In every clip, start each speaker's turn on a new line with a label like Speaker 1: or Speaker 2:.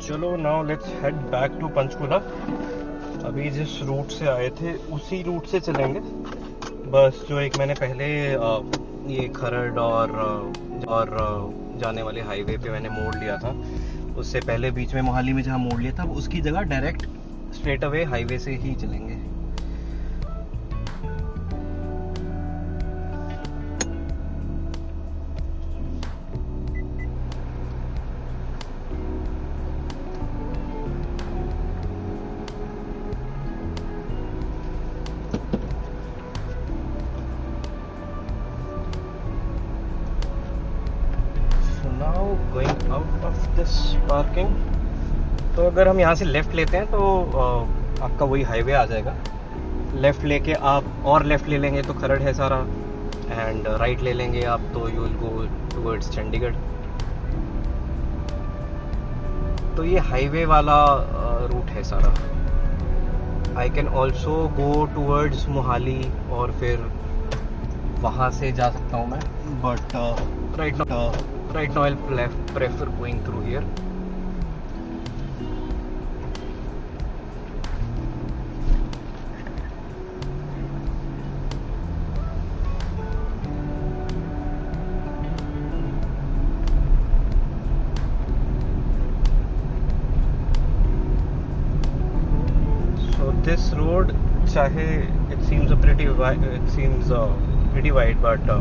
Speaker 1: चलो now let's head back to Panchkula. अभी जिस रूट से आए थे उसी रूट से चलेंगे। बस जो एक मैंने पहले ये खरड़ और जाने वाले हाईवे पे मैंने मोड़ लिया था, उससे पहले बीच में मोहाली में जहाँ मोड़ लिया था उसकी जगह डायरेक्ट स्ट्रेट अवे हाईवे से ही चलेंगे। Now going out of this parking. तो अगर हम यहाँ से लेफ़्ट लेते हैं तो आपका वही हाईवे आ जाएगा। लेफ़्ट लेके आप और लेफ़्ट ले लेंगे तो खरड़ है सारा, एंड राइट ले लेंगे आप तो you will go towards Chandigarh. तो ये हाईवे वाला रूट है सारा। I can also go towards Mohali और फिर वहाँ से जा सकता हूँ मैं, but right now I'll prefer going through here. So this road, चाहे it seems pretty wide, but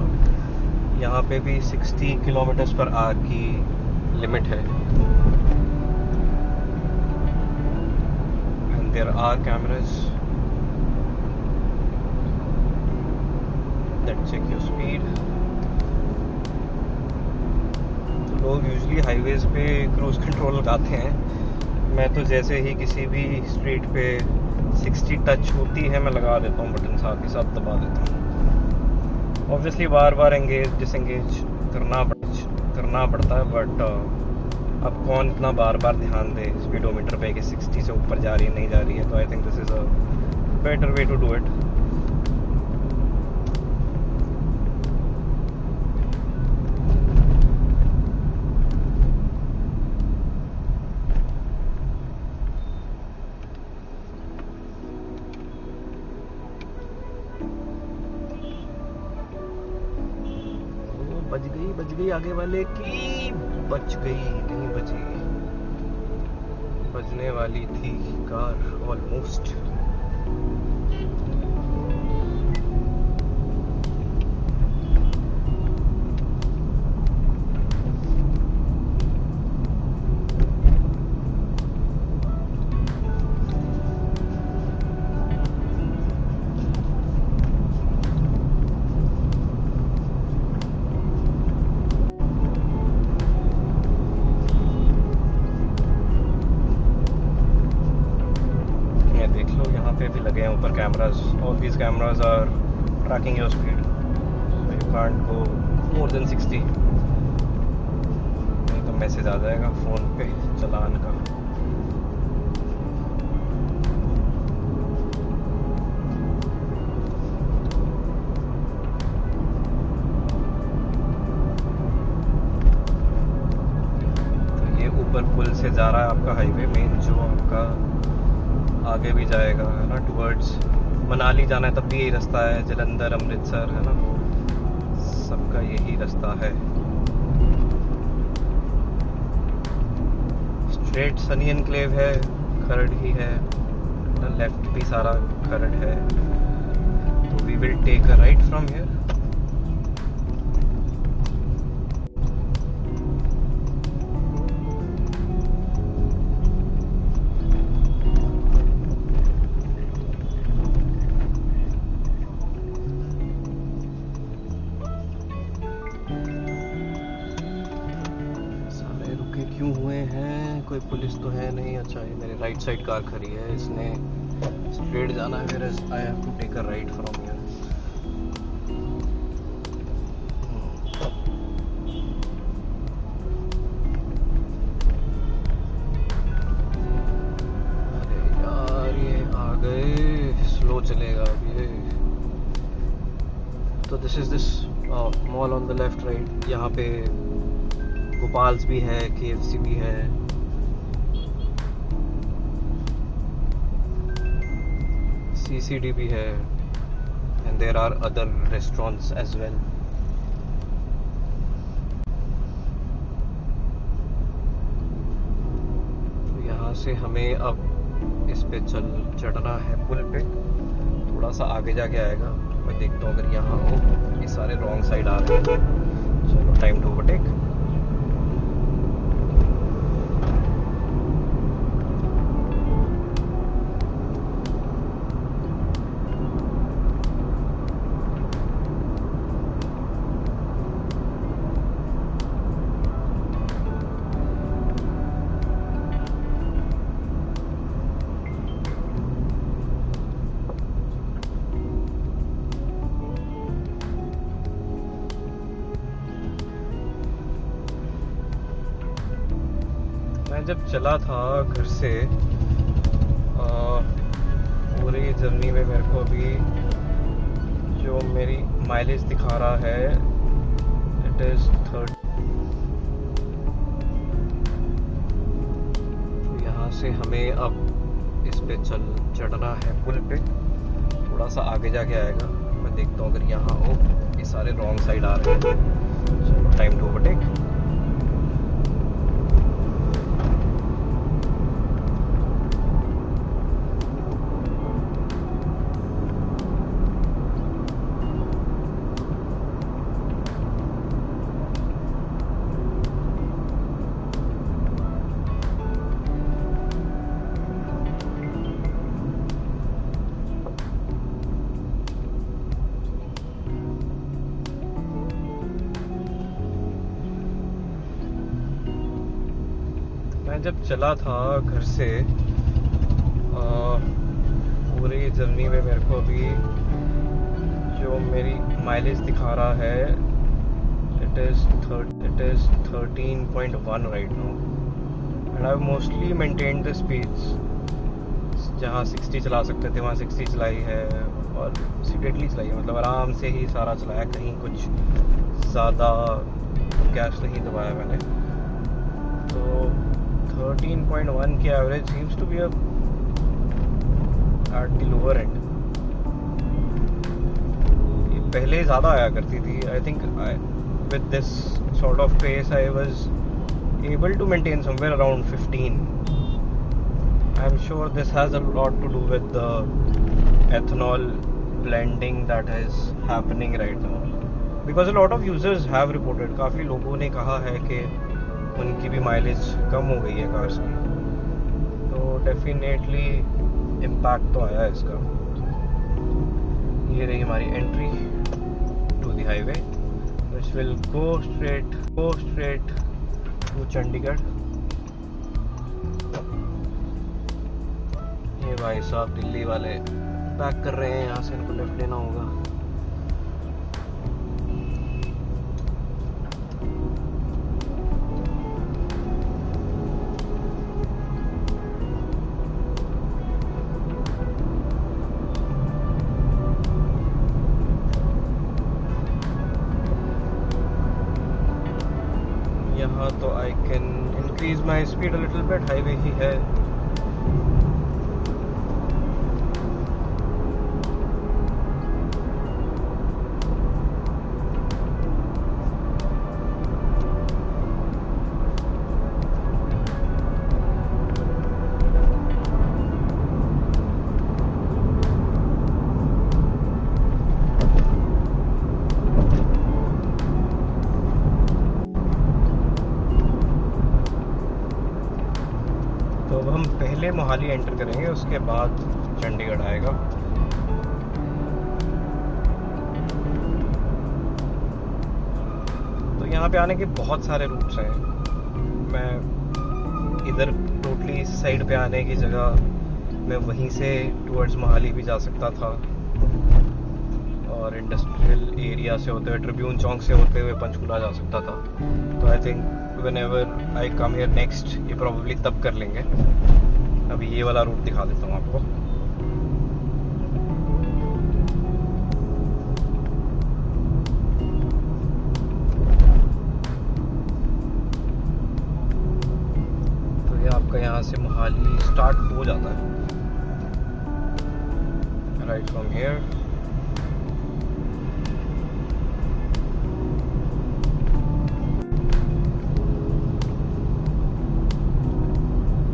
Speaker 1: यहाँ पे भी 60 किलोमीटर्स पर आवर की लिमिट है, and there are cameras that check your speed. तो लोग यूजुअली हाईवेज पे क्रूज कंट्रोल लगाते हैं। मैं तो जैसे ही किसी भी स्ट्रीट पे 60 टच होती है मैं लगा देता हूँ, बटन साथ ही साथ दबा देता हूँ। ऑब्वियसली बार बार डिसएंगेज करना पड़ता है, बट अब कौन इतना बार बार ध्यान दे स्पीडोमीटर पे कि 60 से ऊपर जा रही है नहीं जा रही है। तो I think this is a better way to do it. बच गई आगे वाले की, बच गई नहीं बची, बजने वाली थी कार ऑलमोस्ट। पे भी लगे हैं ऊपर cameras. All these cameras are tracking your speed, so you can't go more than 60, नहीं तो मैसेज आ जाएगा फ़ोन पे चालान का। तो ये ऊपर पुल से जा रहा है आपका हाईवे मेन, जो आपका आगे भी जाएगा है ना, टुवर्ड्स मनाली जाना है तब भी यही रास्ता है, जलंधर अमृतसर है ना, सबका यही रास्ता है। स्ट्रेट सनी एनक्लेव है, खरड़ ही है, लेफ्ट भी सारा खरड़ है। तो we will take a right from here. क्यों हुए हैं, कोई पुलिस तो है नहीं। अच्छा ये मेरे राइट साइड कार खड़ी है, इसने स्ट्रेट जाना है, फिर I have to take a right from here. अरे यार ये आ गए, स्लो चलेगा अब ये। तो this is this mall on the left right. यहाँ पे गोपाल्स भी है, KFC भी है, CCD भी है, and there are other restaurants as well. तो यहाँ से हमें अब इस पे चढ़ना है पुल पे. थोड़ा सा आगे जाके आएगा. मैं देखता हूँ अगर यहाँ हो. ये सारे रॉन्ग साइड आ रहे हैं. चलो टाइम टू ओवरटेक. मैं जब चला था घर से पूरी जर्नी में मेरे को अभी जो मेरी माइलेज दिखा रहा है इट इज़ 30. यहाँ से हमें अब इस पे चढ़ना है पुल पे. थोड़ा सा आगे जाके आएगा. मैं देखता हूँ अगर यहाँ हो. ये सारे रॉन्ग साइड आ रहे हैं. चलो टाइम टू ओवरटेक. मैं जब चला था घर से पूरी जर्नी में मेरे को अभी जो मेरी माइलेज दिखा रहा है it is 13.1 right now. And I mostly maintain the speeds. जहाँ 60 चला सकते थे वहाँ 60 चलाई है और सीडेटली चलाई है. मतलब आराम से ही सारा चलाया. कहीं कुछ ज़्यादा गैस नहीं दबाया मैंने. तो 13.1 की average seems to be at the lower end. ये पहले ज़्यादा आया करती थी. I think with this sort of pace I was able to maintain somewhere around 15. I am sure this has a lot to do with the ethanol blending that is happening right now, because a lot of users have reported. काफ़ी लोगों ने कहा है कि उनकी भी mileage कम हो गई है कार्स की. तो डेफिनेटली इम्पैक्ट तो आया है इसका. ये रही हमारी entry to the highway which will go straight to Chandigarh. ये भाई साहब दिल्ली वाले पैक कर रहे हैं. यहाँ से इनको लेफ्ट लेना होगा. यहाँ तो I can increase my speed a little bit. Highway ही है. तो अब हम पहले मोहाली एंटर करेंगे, उसके बाद चंडीगढ़ आएगा. तो यहाँ पे आने के बहुत सारे रूट्स हैं. मैं इधर टोटली इस साइड पे आने की जगह मैं वहीं से टुवर्ड्स मोहाली भी जा सकता था और इंडस्ट्रियल एरिया से होते हुए ट्रिब्यून चौक से होते हुए पंचकूला जा सकता था. तो I think whenever I come here next ये प्रॉब्ली तब कर लेंगे. अभी ये वाला रूट दिखा देता हूँ आपको. जाता है राइट फ्रॉम हियर।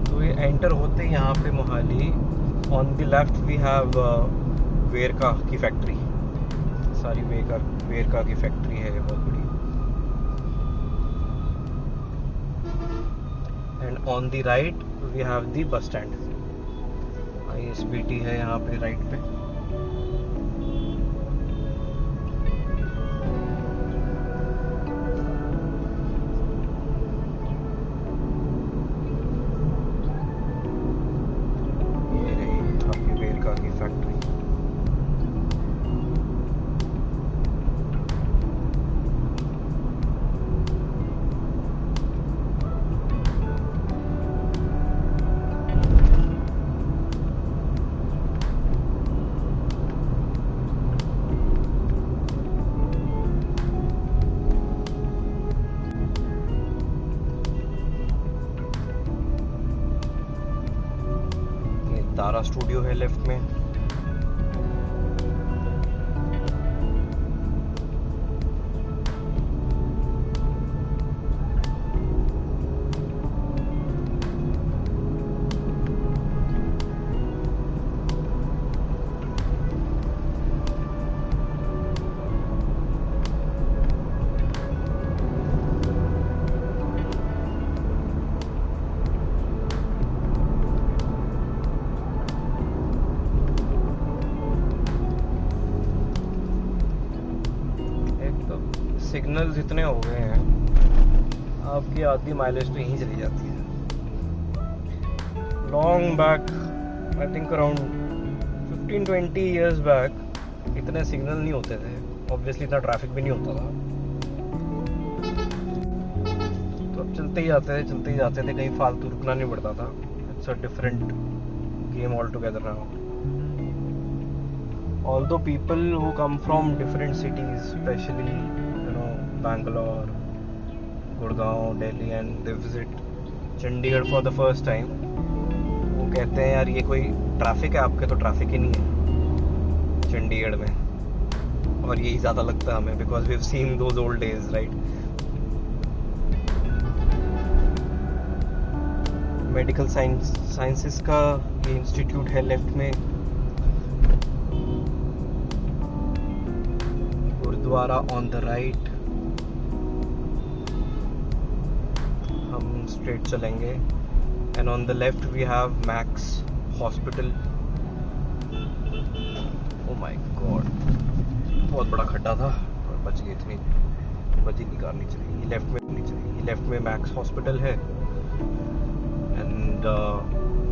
Speaker 1: तो ये एंटर होते ही यहाँ पे Mohali, on the left we have Verka की फैक्ट्री, सारी वेरका की फैक्ट्री है बहुत बड़ी। And on the right we have the bus stand, ISBT है यहाँ पे राइट पे। ये रही आपकी वेरका की फैक्ट्री। तारा स्टूडियो है लेफ्ट में। सिग्नल्स इतने हो गए हैं, आपकी आधी माइलेज तो यहीं चली जाती है। Long back, I think around 15-20 years back इतने सिग्नल नहीं होते थे, ऑब्वियसली इतना ट्रैफिक भी नहीं होता था। तो अब चलते ही जाते थे, कहीं फालतू रुकना नहीं पड़ता था। It's a different game all together now. Although people who come from different cities, especially Bangalore, Gurgaon, Delhi, and they visit Chandigarh for the first time, वो कहते हैं यार ये कोई ट्रैफिक है, आपके तो ट्रैफिक ही नहीं है चंडीगढ़ में। और यही ज़्यादा लगता है हमें, because we have seen those old days right. Medical sciences का ये इंस्टीट्यूट है लेफ्ट में। Gurudwara on the right. हम स्ट्रेट चलेंगे and on the left we have Max hospital. Oh my god, बहुत बड़ा खड्डा था और बच गई, इतनी बची निकालनी चाहिए। लेफ्ट में मैक्स हॉस्पिटल है एंड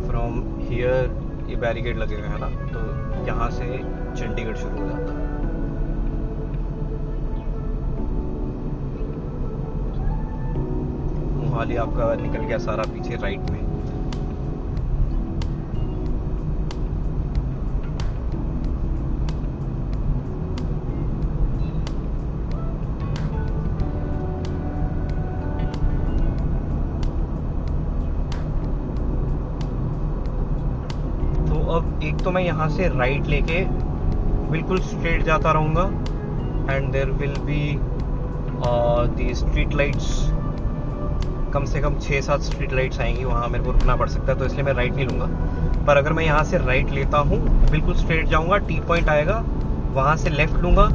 Speaker 1: फ्रॉम हियर ये बैरिकेड लगे हुए हैं ना, तो यहाँ से चंडीगढ़ शुरू हो जाता है। मोहाली आपका निकल गया सारा पीछे राइट में। तो अब एक तो मैं यहाँ से राइट लेके बिल्कुल स्ट्रेट जाता रहूँगा and there will be the street lights, कम से कम 6-7 स्ट्रीट लाइट्स आएंगी, वहाँ मेरे को रुकना पड़ सकता है, तो इसलिए मैं राइट नहीं लूँगा। पर अगर मैं यहाँ से राइट लेता हूँ, बिल्कुल स्ट्रेट जाऊँगा, टी पॉइंट आएगा, वहाँ से लेफ्ट लूँगा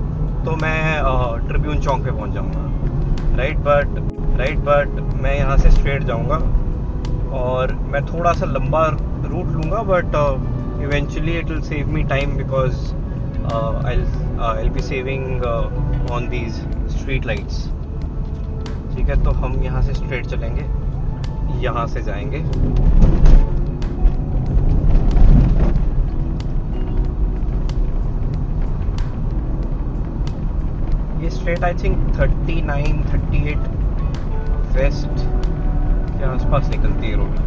Speaker 1: तो मैं ट्रिब्यून चौक पे पहुँच जाऊँगा। राइट बट मैं यहाँ से स्ट्रेट जाऊँगा और मैं थोड़ा सा लंबा रूट लूँगा, but eventually it will save me time because I will be saving on these street lights. ठीक है, तो हम यहाँ से स्ट्रेट चलेंगे, यहाँ से जाएंगे। ये स्ट्रेट आई थिंक 39-38 वेस्ट के आसपास निकलती है रोड।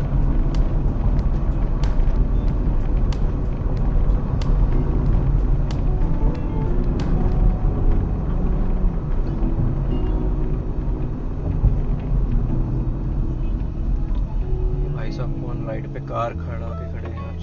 Speaker 1: राइट पे कार खड़े हैं।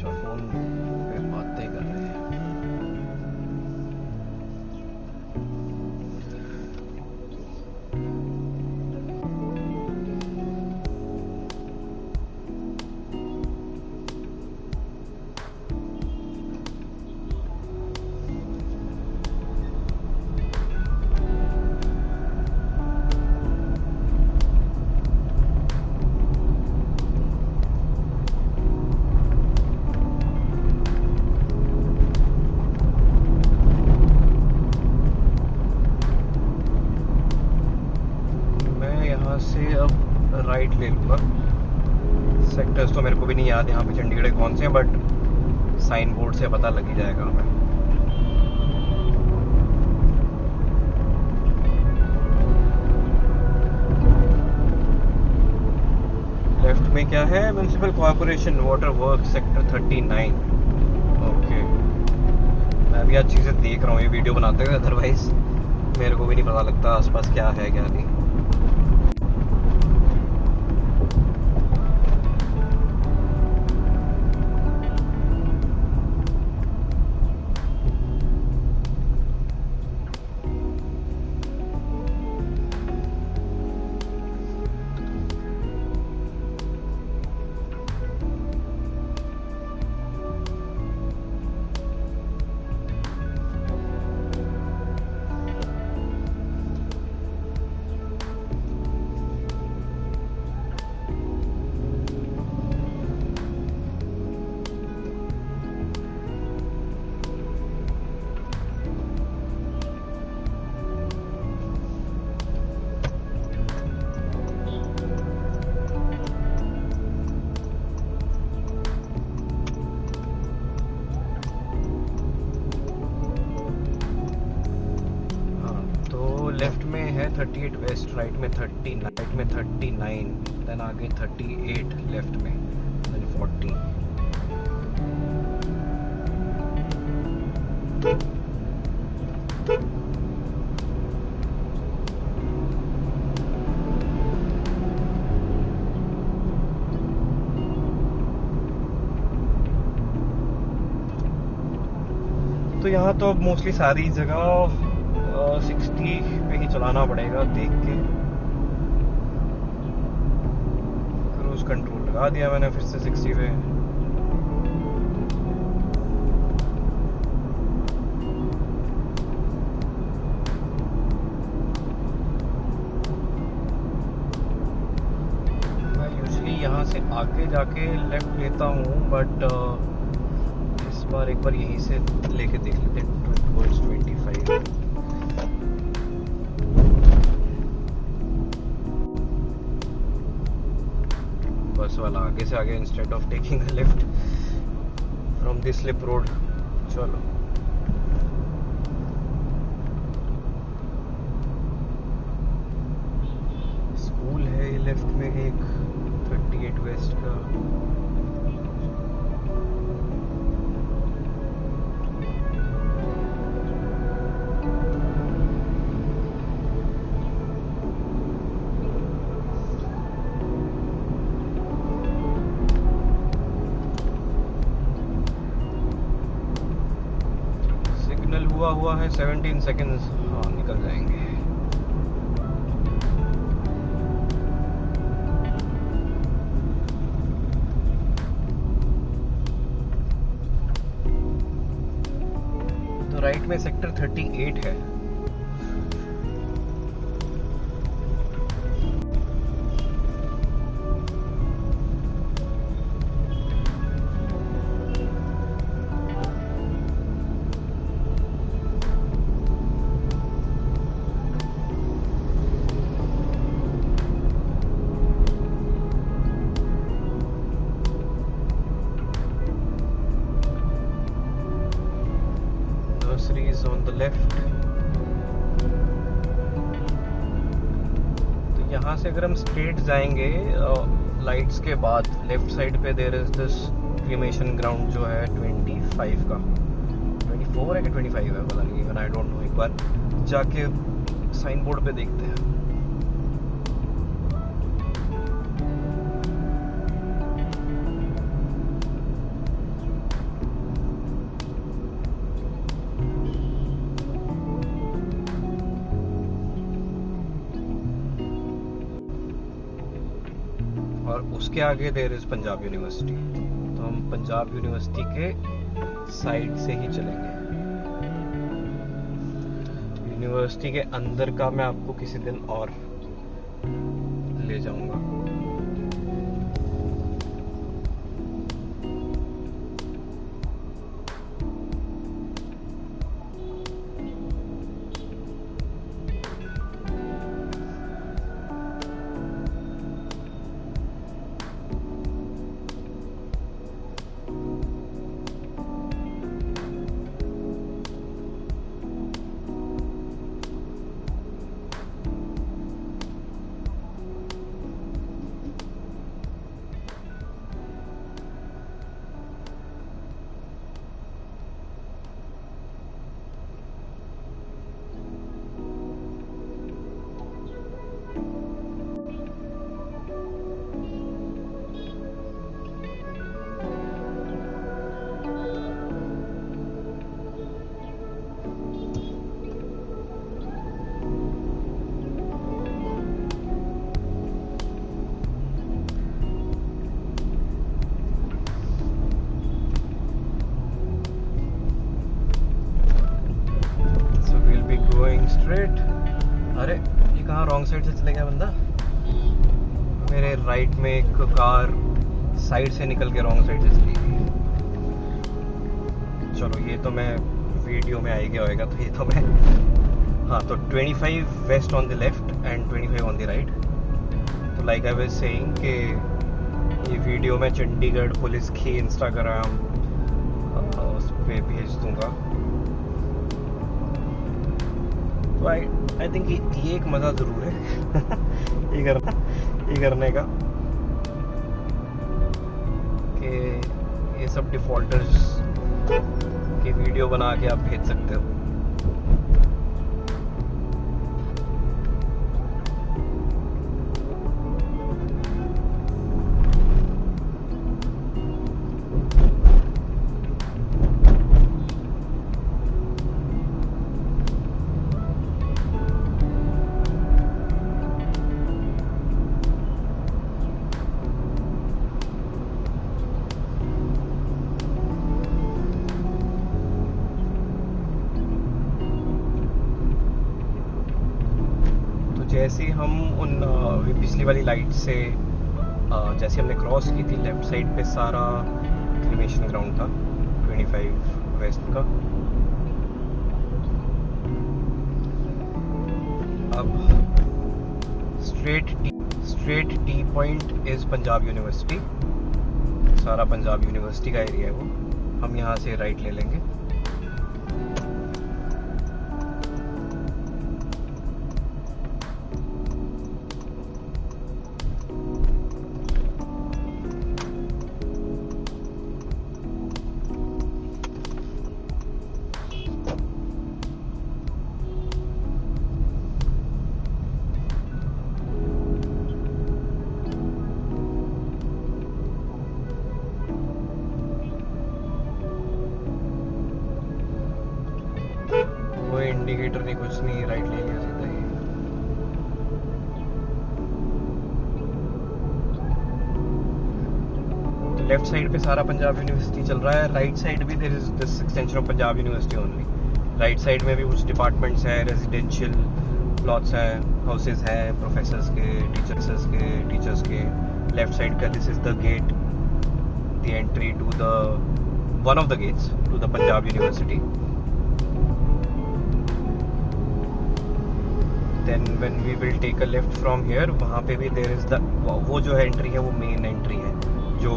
Speaker 1: राइट ले लूँगा। सेक्टर्स तो मेरे को भी नहीं याद यहाँ पे चंडीगढ़ कौन से हैं, बट साइन बोर्ड से पता लग ही जाएगा हमें। लेफ्ट में क्या है? Municipal corporation water work sector 39। Okay, मैं भी आज चीज़ें देख रहा हूँ ये वीडियो बनाते हुए, अदरवाइज मेरे को भी नहीं पता लगता आसपास क्या है क्या नहीं। लेफ्ट में है 38 वेस्ट, राइट में 30, राइट में 39, देन आगे 38 लेफ्ट में, देन 40। तो यहाँ तो अब मोस्टली सारी जगह 60 पे ही चलाना पड़ेगा देख के। क्रूज कंट्रोल लगा दिया मैंने फिर से 60 पे। मैं यूजुअली यहाँ से आगे जाके लेफ्ट लेता हूँ, बट इस बार एक बार यहीं से लेके देख लेते हैं। 25 बस वाला आगे से आगे, instead of taking a left from this slip road. चलो स्कूल है ये लेफ्ट में एक 38 वेस्ट का। हुआ है 17 सेकंड्स। हाँ, निकल जाएंगे। तो राइट में सेक्टर 38 है। On the left। तो यहाँ से अगर हम स्ट्रेट जाएंगे लाइट्स के बाद, लेफ्ट साइड पे there is this cremation ground जो है 25 का, 24 है कि 25 है पता नहीं, इवन आई डोंट नो। एक बार जाके साइन बोर्ड पे देखते हैं। और उसके आगे देयर इज पंजाब यूनिवर्सिटी। तो हम पंजाब यूनिवर्सिटी के साइड से ही चलेंगे। यूनिवर्सिटी के अंदर का मैं आपको किसी दिन और ले जाऊंगा। स्ट्रेट। अरे ये कहाँ रॉन्ग साइड से चले गया बंदा। मेरे राइट में एक कार साइड से निकल के रॉन्ग साइड से चली गई। चलो ये तो मैं वीडियो में आ ही गया होगा, तो ये तो मैं हाँ, तो 25 west on the left and 25 on the right. तो लाइक आई वाज सेइंग कि ये वीडियो मैं चंडीगढ़ पुलिस की इंस्टाग्राम उस पर भेज दूंगा। तो आई थिंक ये एक मज़ा ज़रूर है ये करने का कि ये सब डिफ़ॉल्टर्स की वीडियो बना के आप भेज सकते हो। जैसे हम उन पिछली वाली लाइट से जैसे हमने क्रॉस की थी, लेफ्ट साइड पे सारा क्रिमेशन ग्राउंड था 25 वेस्ट का। अब straight T point is Punjab university. सारा पंजाब यूनिवर्सिटी का एरिया है वो। हम यहाँ से राइट ले लेंगे। इंडिकेटर नहीं, कुछ नहीं, राइट ले लिया सीधा ही। तो लेफ्ट साइड पे सारा पंजाब यूनिवर्सिटी चल रहा है। राइट साइड भी there is this extension of Punjab university only. Right side में भी कुछ डिपार्टमेंट्स है, रेजिडेंशियल प्लॉट्स है, हाउसेस है प्रोफेसर्स के, टीचर्स के। लेफ्ट साइड का this is the gate, the entry to the one of the gates to the Punjab university. Then when we will take a left from here, वहाँ पे भी there is the वो जो entry है वो main entry है, जो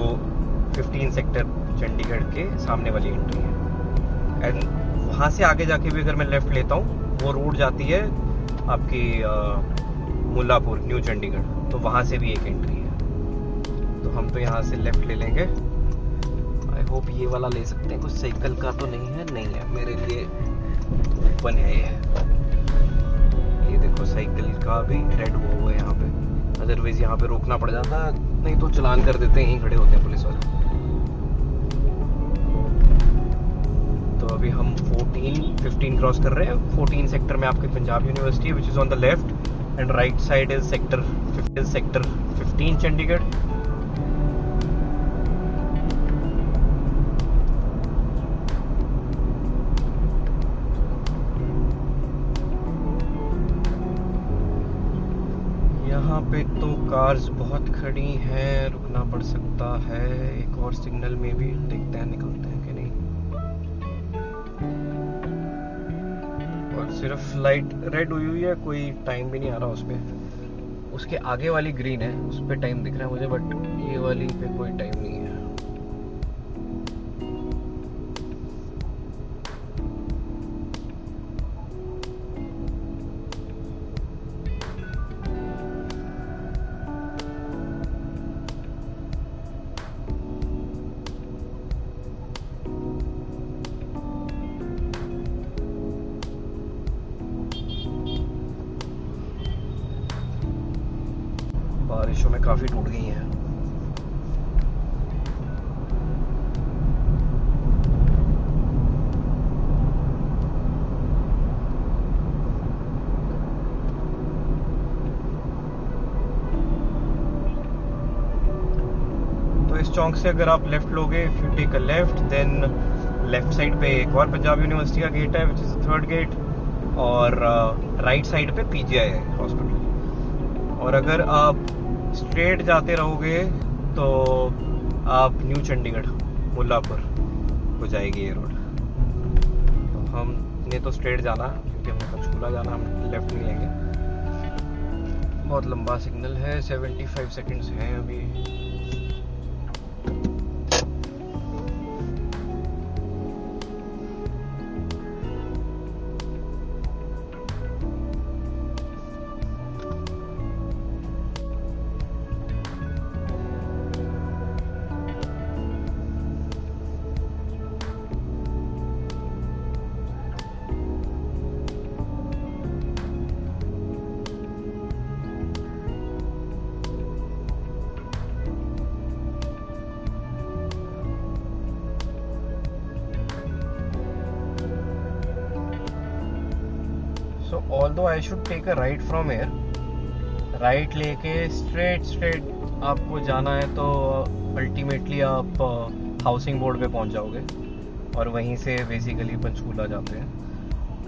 Speaker 1: 15 सेक्टर चंडीगढ़ के सामने वाली एंट्री है। एंड वहाँ से आगे जाके भी अगर मैं लेफ्ट लेता हूँ, वो रोड जाती है आपकी मुल्लापुर, न्यू चंडीगढ़, तो वहाँ से भी एक एंट्री है। तो हम तो यहाँ से लेफ्ट ले लेंगे। आई होप ये वाला ले सकते हैं। कुछ साइकिल का तो नहीं है, मेरे लिए ओपन है ये देखो। साइकिल का भी रेड हुआ है यहाँ पे, अदरवाइज यहाँ पे रोकना पड़ जाता, नहीं तो चलान कर देते हैं, यहीं खड़े होते हैं पुलिस वाले। तो अभी हम 15 क्रॉस कर रहे हैं। 14 सेक्टर में आपकी Punjab university which is on the left and right side is sector 15 Chandigarh. यहाँ पे तो कार्स बहुत खड़ी हैं, रुकना पड़ सकता है। एक और सिग्नल में भी देखते हैं निकलते हैं कि नहीं। और सिर्फ लाइट रेड हुई है, कोई टाइम भी नहीं आ रहा उस पे। उसके आगे वाली ग्रीन है, उस पे टाइम दिख रहा है मुझे, बट ये वाली पे कोई टाइम नहीं है। बारिशों में काफ़ी टूट गई हैं। तो इस चौक से अगर आप लेफ्ट लोगे, if you take a left, then left side पे एक और पंजाब यूनिवर्सिटी का गेट है विच इज 3rd गेट। और राइट साइड पे पीजीआई है हॉस्पिटल। और अगर आप स्ट्रेट जाते रहोगे तो आप न्यू चंडीगढ़ मुल्लापुर हो जाएगी ये रोड। तो हमने तो स्ट्रेट जाना क्योंकि हमें पंचकूला जाना, हम लेफ्ट नहीं लेंगे। बहुत लंबा सिग्नल है, 75 सेकंड्स हैं अभी। So although I should take a right from here, right लेके स्ट्रेट आपको जाना है तो अल्टीमेटली आप हाउसिंग बोर्ड पे पहुंच जाओगे और वहीं से बेसिकली पंचकूला जाते हैं।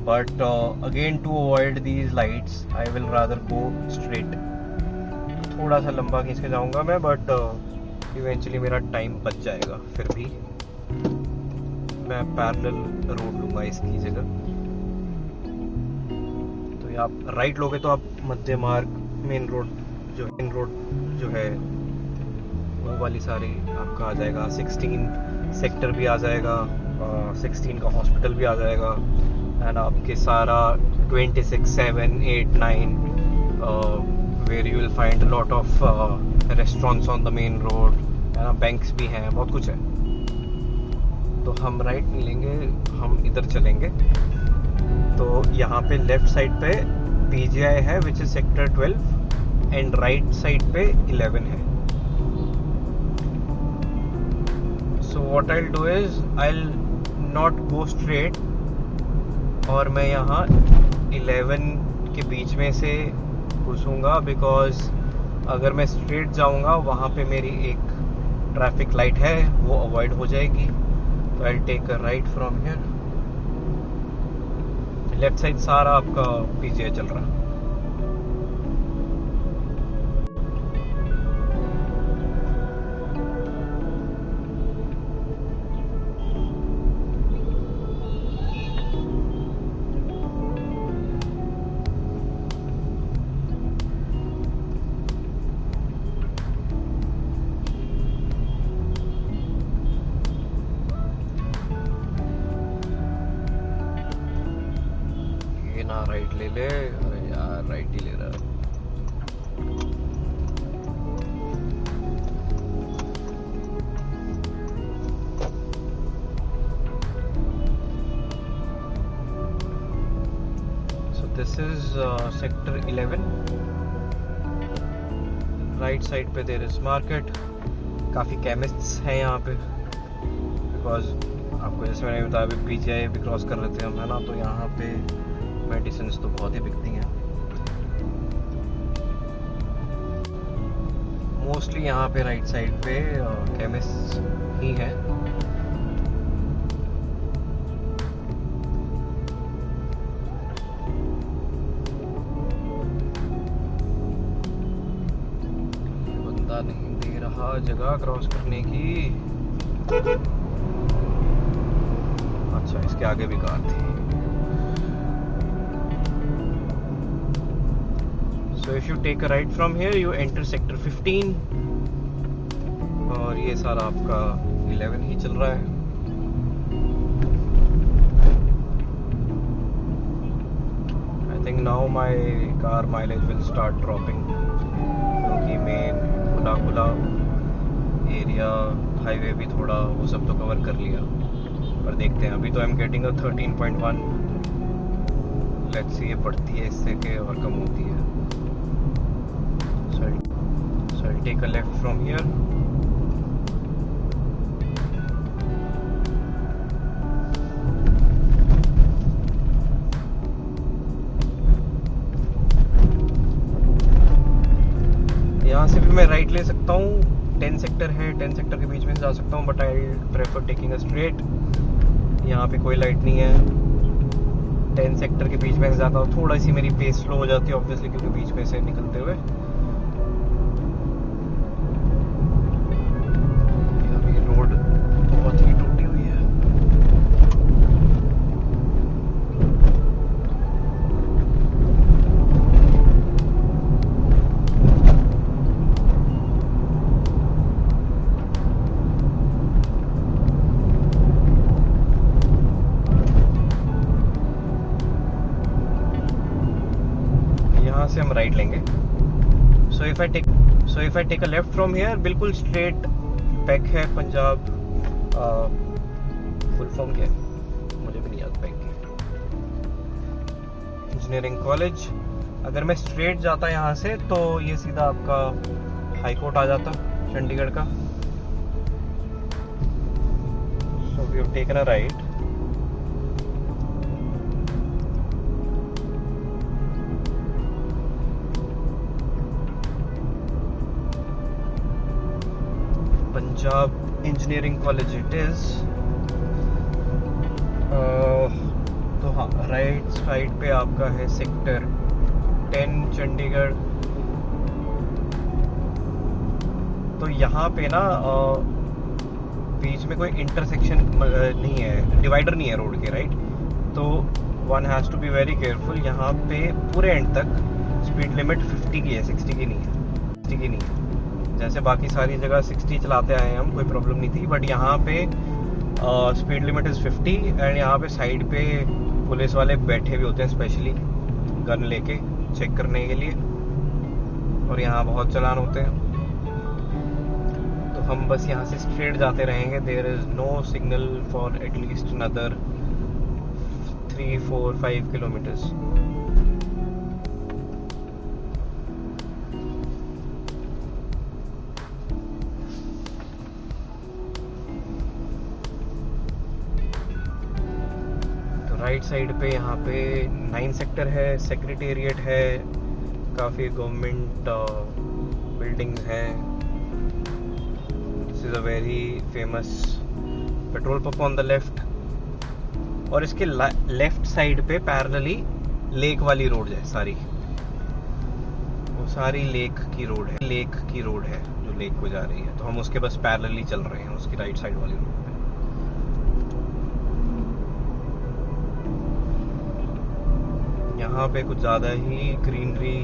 Speaker 1: But again to avoid these lights I will rather go straight. थोड़ा सा लंबा खींच के जाऊंगा मैं, बट इवेंचुअली मेरा टाइम बच जाएगा। फिर भी मैं पैरेलल रोड लूँगा इसकी जगह। तो आप राइट लोगे तो आप मध्य मार्ग, मेन रोड जो है वो वाली सारी आपका आ जाएगा। 16 सेक्टर भी आ जाएगा, 16 का हॉस्पिटल भी आ जाएगा, एंड आपके सारा 26, 7, 8, 9 where you will find lot of restaurants on the main road, and banks भी हैं, बहुत कुछ है। तो हम राइट नहीं लेंगे, हम इधर चलेंगे। तो यहाँ पे लेफ्ट साइड पे पीजीआई है which is sector 12 and right side पे 11 है। So what I will do is I will not go straight, और मैं यहाँ 11 के बीच में से घुसूंगा, बिकॉज अगर मैं स्ट्रेट जाऊंगा वहाँ पे मेरी एक ट्रैफिक लाइट है, वो अवॉइड हो जाएगी। तो I will take a right from here. Left side सारा आपका पीजीआई चल रहा है। राइट ले ले, अरे यार राइट ही ले रहा है। So this is sector 11. Right side पे देयर इज मार्केट, काफ़ी केमिस्ट्स हैं यहाँ पे, बिकॉज आपको जैसे मैंने बताया अभी पीजीआई भी क्रॉस कर रहे थे हम, है ना। तो यहाँ पे मेडिसिन तो बहुत ही बिकती हैं। मोस्टली यहाँ पे राइट साइड पे केमिस्ट ही हैं। बंदा नहीं दे रहा जगह क्रॉस करने की। अच्छा, इसके आगे भी कार थी। So if you take a right from here, you enter sector 15, और ये सारा आपका 11 ही चल रहा है। I think now my car mileage will start dropping, क्योंकि मेन खुला एरिया, हाईवे भी थोड़ा वो सब तो कवर कर लिया। पर देखते हैं, अभी तो I am getting a 13.1। Let's see ये बढ़ती है इससे के और कम होती है। So I'll take a left from here. यहाँ से भी मैं राइट ले सकता हूँ, 10 सेक्टर है, 10 सेक्टर के बीच में जा सकता हूँ, but I prefer taking a straight. यहाँ पे कोई लाइट नहीं है, 10 सेक्टर के बीच में से जाता हूँ, थोड़ा सी मेरी पेस स्लो हो जाती है ऑब्वियसली, क्योंकि बीच में से निकलते हुए अभी रोड बहुत ही टूटी हुई है। यहाँ से हम राइट लेंगे। So if I take a left from here, बिल्कुल स्ट्रेट पैक है पंजाब, फुल फॉर्म क्या है मुझे भी नहीं याद, पैक की इंजीनियरिंग कॉलेज। अगर मैं स्ट्रेट जाता यहाँ से तो ये सीधा आपका हाई कोर्ट आ जाता चंडीगढ़ का। So we have taken a right. Punjab engineering college it is. तो हाँ, राइट साइड पे आपका है सेक्टर 10 चंडीगढ़। तो यहाँ पे ना बीच में कोई इंटरसेक्शन नहीं है, डिवाइडर नहीं है रोड के, राइट। तो one has to be very careful. यहाँ पे पूरे एंड तक स्पीड लिमिट 50 की है, 60 की नहीं है, 60 की नहीं है। जैसे बाकी सारी जगह 60 चलाते आए हम, कोई प्रॉब्लम नहीं थी, बट यहाँ पे स्पीड लिमिट इज़ 50। एंड यहाँ पे साइड पे पुलिस वाले बैठे भी होते हैं स्पेशली गन लेके चेक करने के लिए, और यहाँ बहुत चालान होते हैं। तो हम बस यहाँ से स्ट्रेट जाते रहेंगे। There is no signal for at least another 3, 4, 5 kilometres. Right side पे यहाँ पे 9 सेक्टर है, सेक्रेटेरिएट है, काफ़ी गवर्नमेंट बिल्डिंग्स हैं। This is a very famous petrol pump on the left. और इसके लेफ्ट साइड पे पैरेलली लेक वाली रोड है सारी, वो सारी लेक की रोड है, जो लेक को जा रही है। तो हम उसके बस पैरेलली चल रहे हैं, उसकी राइट साइड वाली रोड पे। यहाँ पे कुछ ज़्यादा ही ग्रीनरी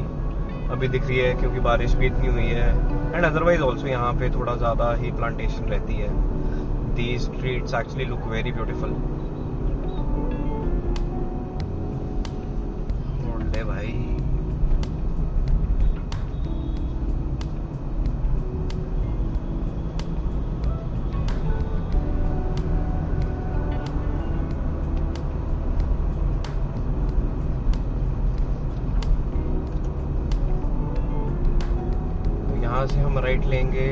Speaker 1: अभी दिख रही है, क्योंकि बारिश भी इतनी हुई है। एंड अदरवाइज ऑल्सो यहाँ पे थोड़ा ज़्यादा ही प्लांटेशन रहती है। These streets actually look very beautiful. मोड़ भाई, यहाँ से हम राइट लेंगे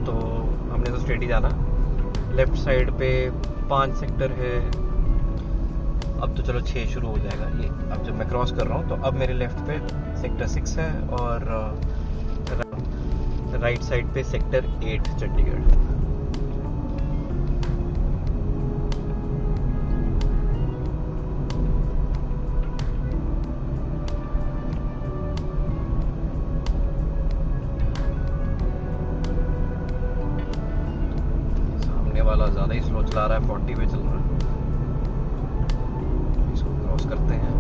Speaker 1: तो हमने तो स्ट्रेट ही जाना। लेफ्ट साइड पे 5 सेक्टर है। अब तो चलो 6 शुरू हो जाएगा ये। अब जब मैं क्रॉस कर रहा हूँ तो अब मेरे लेफ्ट पे सेक्टर 6 है, और राइट साइड पे सेक्टर 8 चंडीगढ़। वाला ज़्यादा ही स्लो चला रहा है, 40 पे चल रहा है। इसको क्रॉस करते हैं।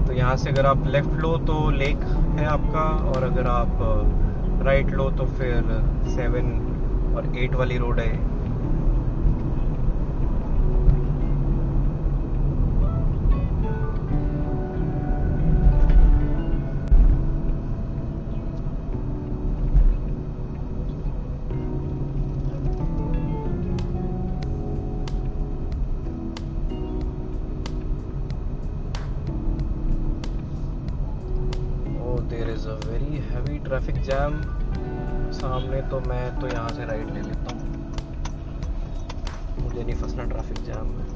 Speaker 1: तो यहाँ से अगर आप लेफ्ट लो तो लेक है आपका, और अगर आप राइट लो तो फिर 7 और 8 वाली रोड है। There is a very heavy traffic jam सामने, तो मैं तो यहाँ से राइट ले लेता हूँ, मुझे नहीं फंसना ट्रैफिक जैम में।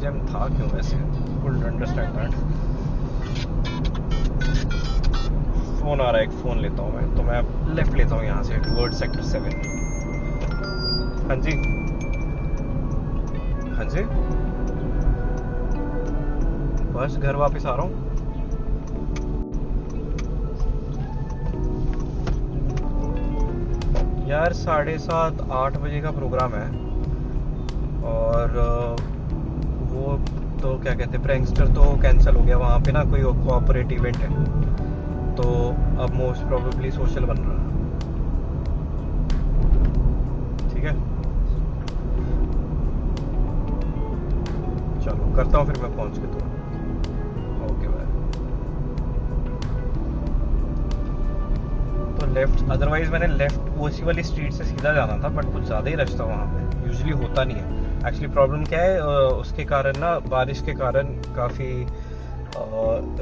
Speaker 1: जैम था क्यों वैसे, कुडंट अंडरस्टैंड दैट। फ़ोन आ रहा है, एक फ़ोन लेता हूँ मैं, तो मैं लेफ्ट लेता हूँ यहाँ से टुवर्ड सेक्टर 7। हाँ जी, हाँ जी, बस घर वापस आ रहा हूँ। यार 7:30-8 बजे का प्रोग्राम है, और वो तो क्या कहते हैं, प्रैंकस्टर तो कैंसिल हो गया। वहाँ पे ना कोई कोऑपरेट इवेंट है, तो अब मोस्ट प्रोबेबली सोशल बन रहा है। ठीक है, चलो करता हूँ फिर मैं पहुँच के। तो ओके बाय। तो लेफ्ट, अदरवाइज मैंने लेफ्ट उसी वाली स्ट्रीट से सीधा जाना था, बट कुछ ज़्यादा ही रश था वहाँ पे। यूजुअली होता नहीं है। एक्चुअली प्रॉब्लम क्या है, उसके कारण ना, बारिश के कारण काफ़ी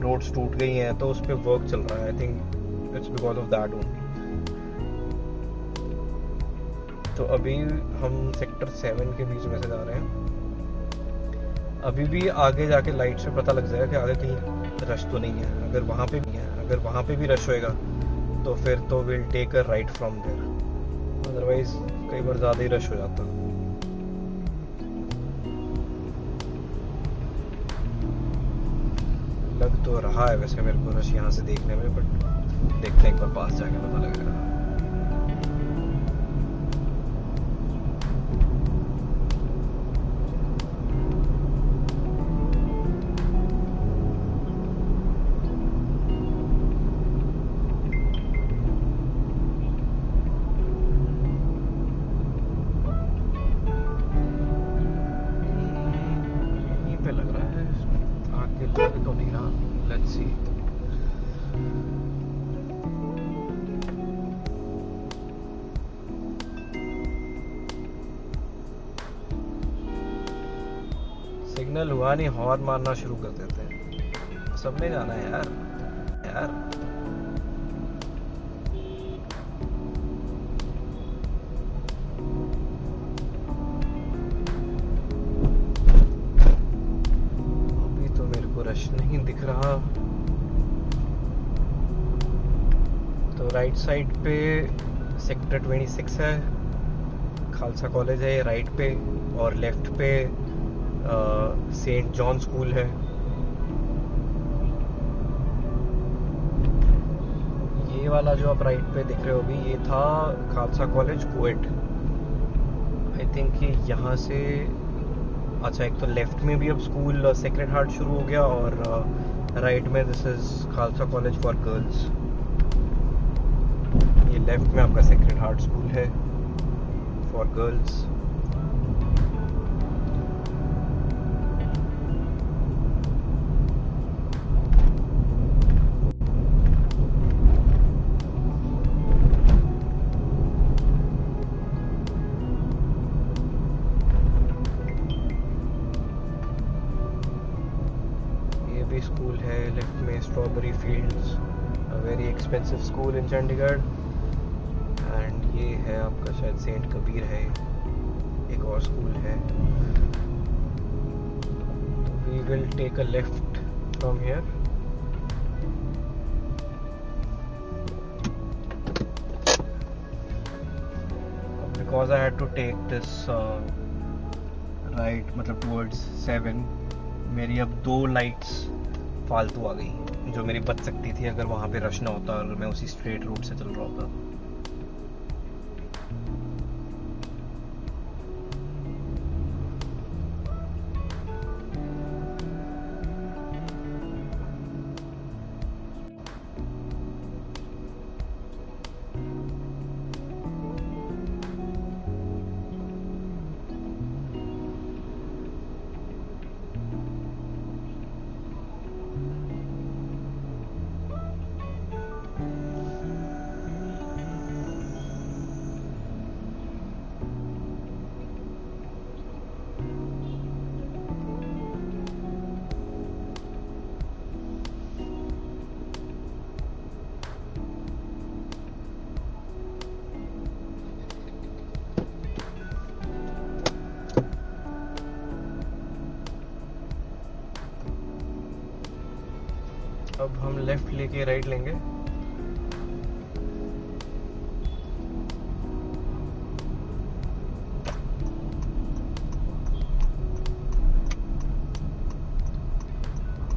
Speaker 1: रोड्स टूट गई हैं, तो उस पर वर्क चल रहा है। I think it's because of that only. तो अभी हम सेक्टर 7 के बीच में से जा रहे हैं। अभी भी आगे जाके लाइट से पता लग जाएगा कि आगे कहीं रश तो नहीं है। अगर वहाँ पे भी है, अगर वहाँ पे भी रश होएगा तो फिर तो will take a right from there. Otherwise कई बार ज़्यादा ही रश हो जाता। लग तो रहा है वैसे मेरे को रश यहाँ से देखने में, बट देखते हैं एक बार पास जाके पता लगेगा। यहीं पे लग रहा है, आगे लग तो नहीं रहा। Let's see. सिग्नल हुआ नहीं, हॉर्न मारना शुरू कर देते हैं। सबने जाना है यार, यार। अभी तो मेरे को रश नहीं दिख रहा। तो राइट साइड पे सेक्टर 26 है, खालसा कॉलेज है राइट पे, और लेफ्ट पे सेंट जॉन स्कूल है। ये वाला जो आप राइट पे दिख रहे हो अभी, ये था खालसा कॉलेज कोएट। आई थिंक ये यहाँ से, अच्छा, एक तो लेफ्ट में भी अब स्कूल सेक्रेड हार्ट शुरू हो गया, और राइट में this is Khalsa college for girls. ये लेफ्ट में आपका सेक्रेड हार्ट स्कूल है फॉर गर्ल्स। ये भी स्कूल है लेफ्ट में, strawberry fields, a very expensive school in Chandigarh. And ये है आपका शायद सेंट कबीर है, एक और स्कूल है। तो we will take a left from here. Because I had to take this right, मतलब टुवर्ड्स 7, मेरी अब 2 लाइट्स फालतू आ गई जो मेरी बच सकती थी अगर वहाँ पे रश ना होता और मैं उसी स्ट्रेट रूट से चल रहा होता। अब हम लेफ्ट लेके राइट लेंगे।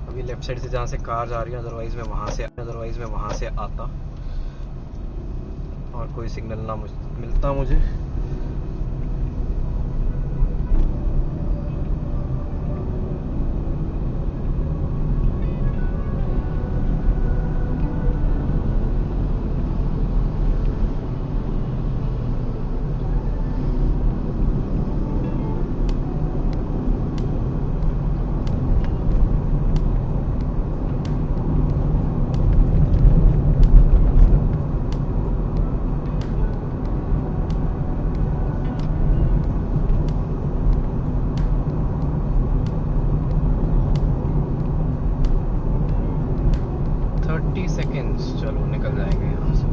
Speaker 1: अभी लेफ्ट साइड से जहाँ से कार जा रही है, अदरवाइज मैं वहाँ से आता और कोई सिग्नल ना मिलता मुझे। चलो निकल जाएंगे यहाँ से।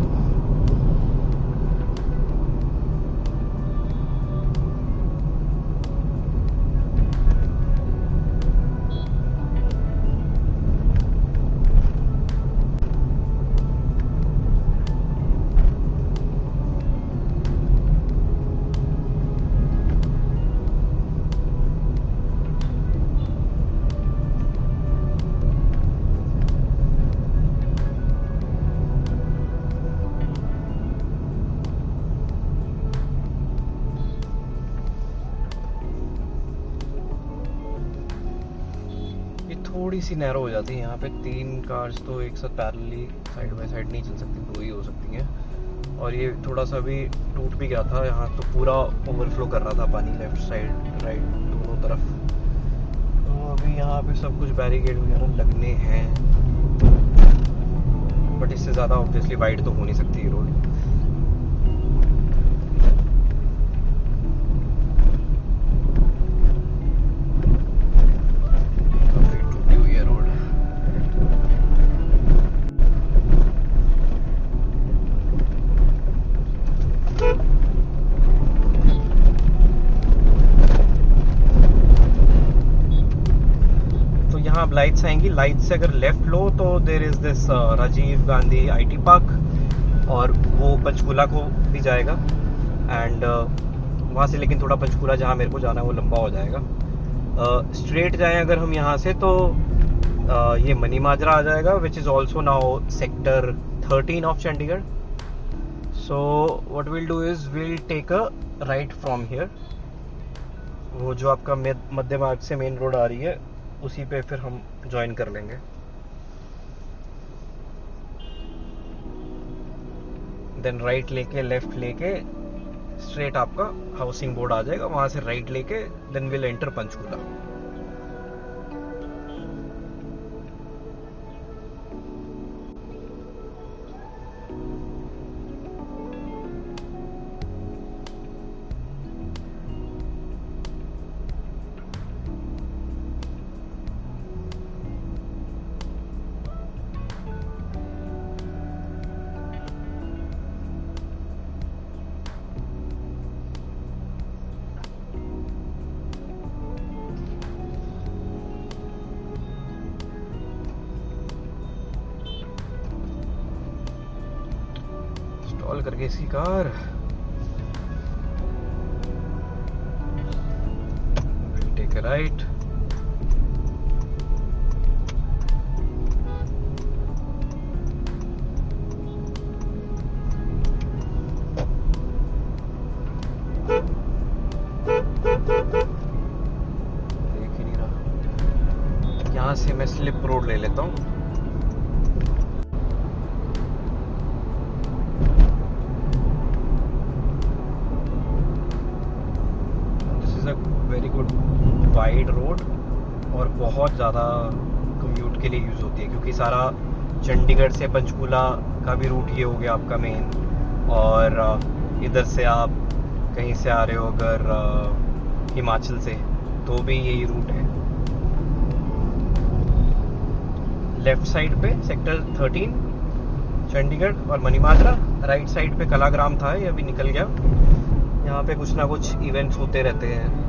Speaker 1: थोड़ी सी नैरो हो जाती है यहाँ पे। 3 कार्स तो एक साथ पैरेलली साइड बाय साइड नहीं चल सकती, 2 ही हो सकती हैं। और ये थोड़ा सा भी टूट भी गया था यहाँ, तो पूरा ओवरफ्लो कर रहा था पानी लेफ्ट साइड राइट दोनों तरफ। तो अभी यहाँ पे सब कुछ बैरिकेड वगैरह लगने हैं, बट इससे ज़्यादा ऑब्वियसली वाइड तो हो नहीं सकती ये रोड। अब लाइट्स आएंगी, लाइट से अगर लेफ्ट लो तो there is this Rajiv Gandhi IT park, और वो पंचकूला को भी जाएगा। एंड वहाँ से लेकिन थोड़ा पंचकूला जहाँ मेरे को जाना है वो लंबा हो जाएगा। स्ट्रेट जाएं अगर हम यहाँ से तो ये मनी माजरा आ जाएगा, which is also now sector 13 ऑफ Chandigarh. So what will do is will take a right from here. वो जो आपका मध्य मार्ग से मेन रोड आ रही है उसी पे फिर हम ज्वाइन कर लेंगे। देन राइट लेके लेफ्ट लेके स्ट्रेट आपका हाउसिंग बोर्ड आ जाएगा, वहां से राइट लेके then will enter Panchkula. Call करके इसकी कार टेक अ राइट। देख ही नहीं रहा, यहाँ से मैं स्लिप रोड ले लेता हूँ। वेरी गुड वाइड रोड और बहुत ज़्यादा कम्यूट के लिए यूज़ होती है, क्योंकि सारा चंडीगढ़ से पंचकूला का भी रूट ये हो गया आपका मेन, और इधर से आप कहीं से आ रहे हो अगर हिमाचल से तो भी यही रूट है। लेफ्ट साइड पे सेक्टर 13 चंडीगढ़ और मनी माजरा, राइट साइड पे कलाग्राम था, ये अभी निकल गया। यहाँ पे कुछ ना कुछ इवेंट्स होते रहते हैं।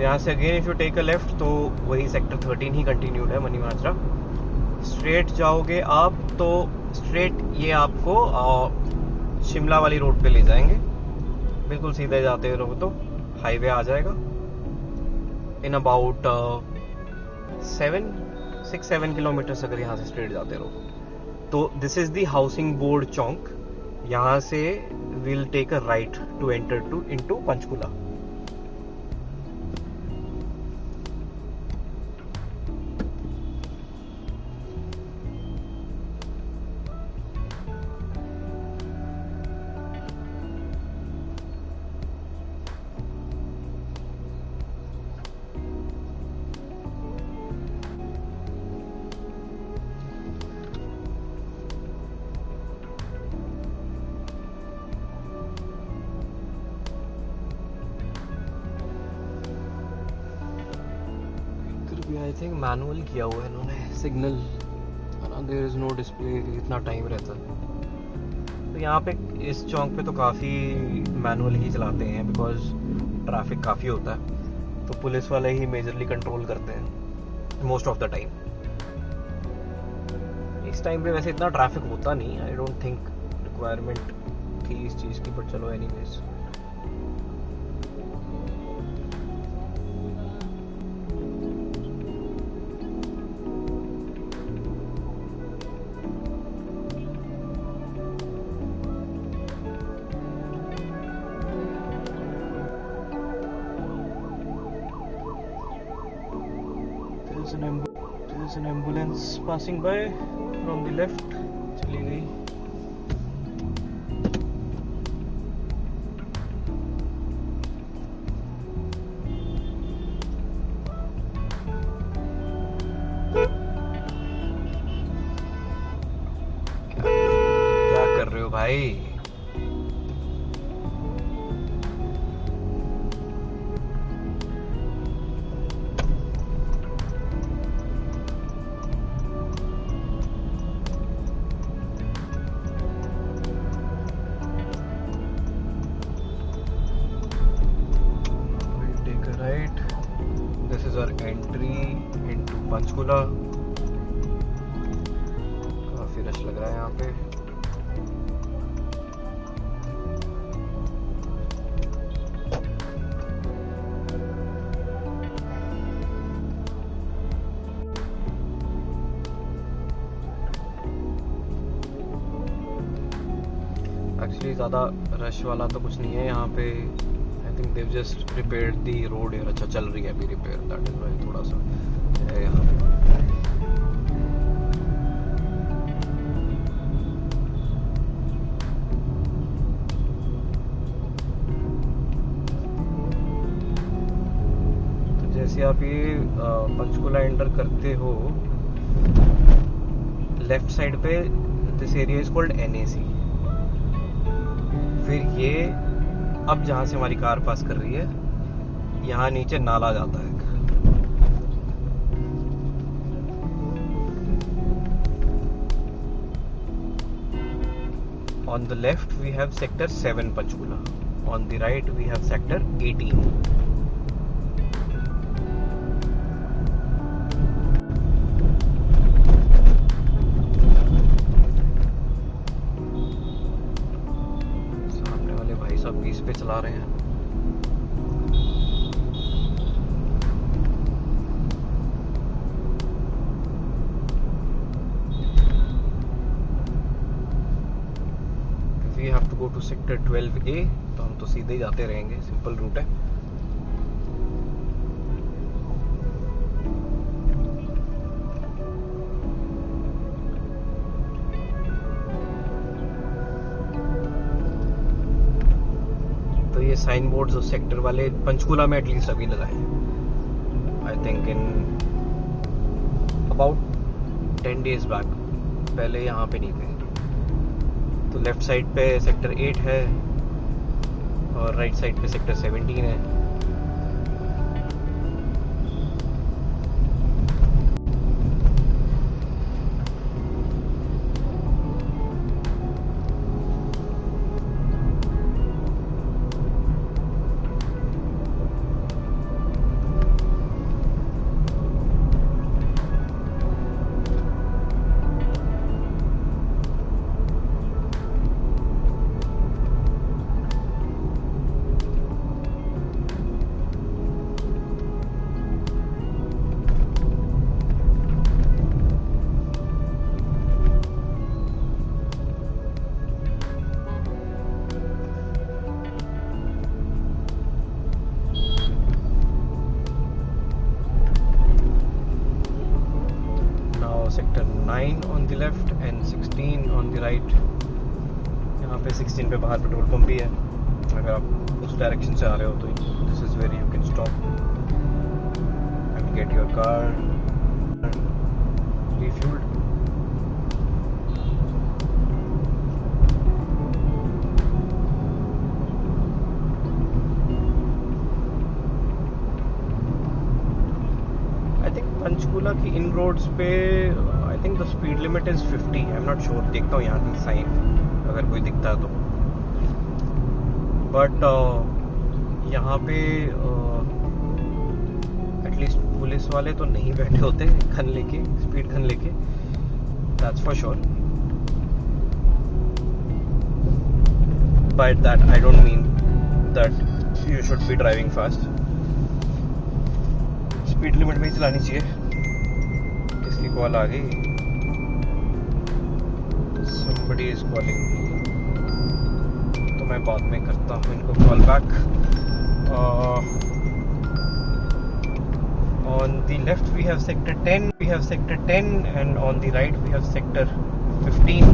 Speaker 1: यहाँ से again if you take a left तो वही सेक्टर 13 ही कंटिन्यूड है, मनी माजरा। स्ट्रेट जाओगे आप तो स्ट्रेट ये आपको शिमला वाली रोड पे ले जाएंगे। बिल्कुल सीधे जाते रहो तो हाईवे आ जाएगा इन अबाउट 6-7 किलोमीटर्स अगर यहाँ से स्ट्रेट जाते रहो तो। This is the housing board chowk. यहाँ से will take a right to enter to into Panchkula. I think manual किया हुआ है इन्होंने सिग्नल, है ना। देयर इज नो डिस्प्ले, इतना टाइम रहता है। तो यहाँ पे इस चौक पे तो काफ़ी मैनुअल ही चलाते हैं बिकॉज ट्रैफिक काफ़ी होता है। तो पुलिस वाले ही मेजरली कंट्रोल करते हैं मोस्ट ऑफ द टाइम। इस टाइम पे वैसे इतना ट्रैफिक होता नहीं, आई डोंट थिंक रिक्वायरमेंट थी इस चीज़ की, बट चलो anyways. There's an ambulance passing by from the left. चली गई। क्या कर रहे हो भाई? This is our entry into Panchkula. काफी रश लग रहा है यहाँ पे। एक्चुअली ज़्यादा रश वाला तो कुछ नहीं है यहाँ पे। I think they've just repaired the road here। अच्छा चल रही है अभी रिपेयर, दैट इज व्हाई थोड़ा सा है यहाँ पे। तो जैसे आप ये पंचकुला एंटर करते हो, लेफ्ट साइड पे this area is called NAC। फिर ये अब जहां से हमारी कार पास कर रही है, यहाँ नीचे नाला जाता है। On the left we have sector 7 Panchkula, on the right we have sector 18। सब 20 पे चला रहे हैं। We have to go to sector 12A, तो हम तो सीधे ही जाते रहेंगे, सिंपल रूट है। ये साइन बोर्ड्स उस सेक्टर वाले पंचकुला में एटलीस्ट अभी लगाए। I think in about 10 days back, पहले यहाँ पे नहीं थे। तो लेफ्ट साइड पे सेक्टर 8 है और राइट साइड पे सेक्टर 17 है। 9 on the left and 16 on the right. यहाँ पे 16 पे बाहर पेट्रोल पंप भी है, अगर आप उस डायरेक्शन से आ रहे हो तो this is where you can stop and get your car refueled. I think Panchkula की इन रोड्स पे I think the speed limit is 50. I'm not sure. देखता हूँ यहाँ की साइन अगर कोई दिखता है तो. बट यहाँ पे एटलीस्ट पुलिस वाले तो नहीं बैठे होते गन लेके, स्पीड गन लेके. That's for sure. But that I don't mean that you should be driving fast. Speed limit में ही चलानी चाहिए. किसकी कॉल आ गई? somebody is calling me. तो मैं बाद में करता हूँ इनको call back. On the left we have sector 10, and on the right we have sector 15.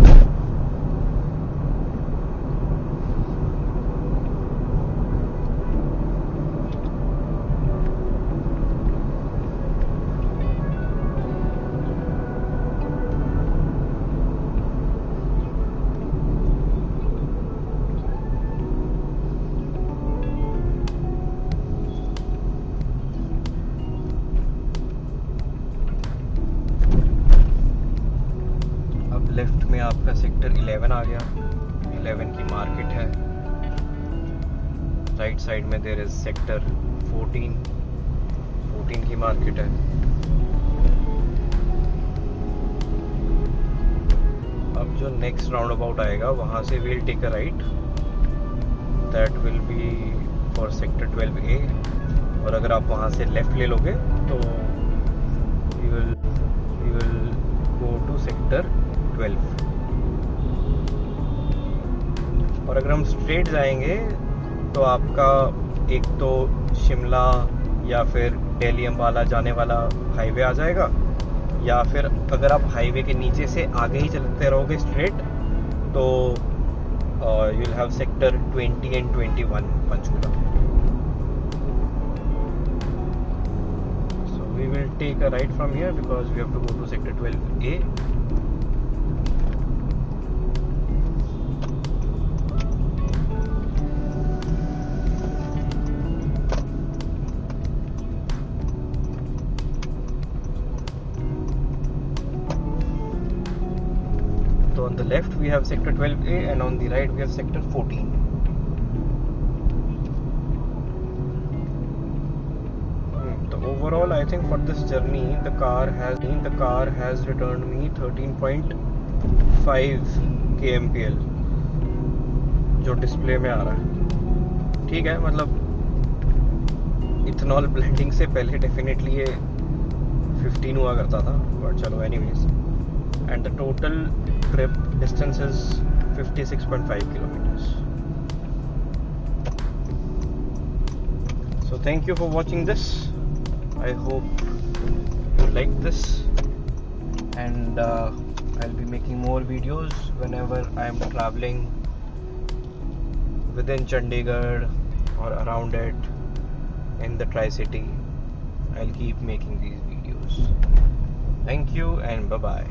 Speaker 1: Left में आपका सेक्टर 11 आ गया. 11 की मार्केट है. राइट साइड में देयर इज सेक्टर 14 की मार्केट है. अब जो नेक्स्ट राउंड अबाउट आएगा वहां से we'll take a right. That will be for sector 12A. और अगर आप वहां से लेफ्ट ले लोगे तो you will go to sector 12. और अगर हम स्ट्रेट जाएंगे तो आपका एक तो शिमला या फिर दिल्ली अम्बाला जाने वाला हाईवे आ जाएगा, या फिर अगर आप हाईवे के नीचे से आगे ही चलते रहोगे स्ट्रेट तो you will have sector 20 and 21 Panchkula. So we will take a right from here because we have to go to sector 12A. So on the left we have sector 12A and on the right we have sector 14. So overall I think for this journey the car has returned me 13.5 kmpl जो display में आ रहा है. ठीक है, मतलब ethanol blending से पहले definitely ये 15 हुआ करता था, बट चलो anyways. And the total trip distance is 56.5 kilometers. So thank you for watching this. I hope you like this, and I'll be making more videos whenever I'm traveling within Chandigarh or around it in the Tri-City. I'll keep making these videos. Thank you and bye bye.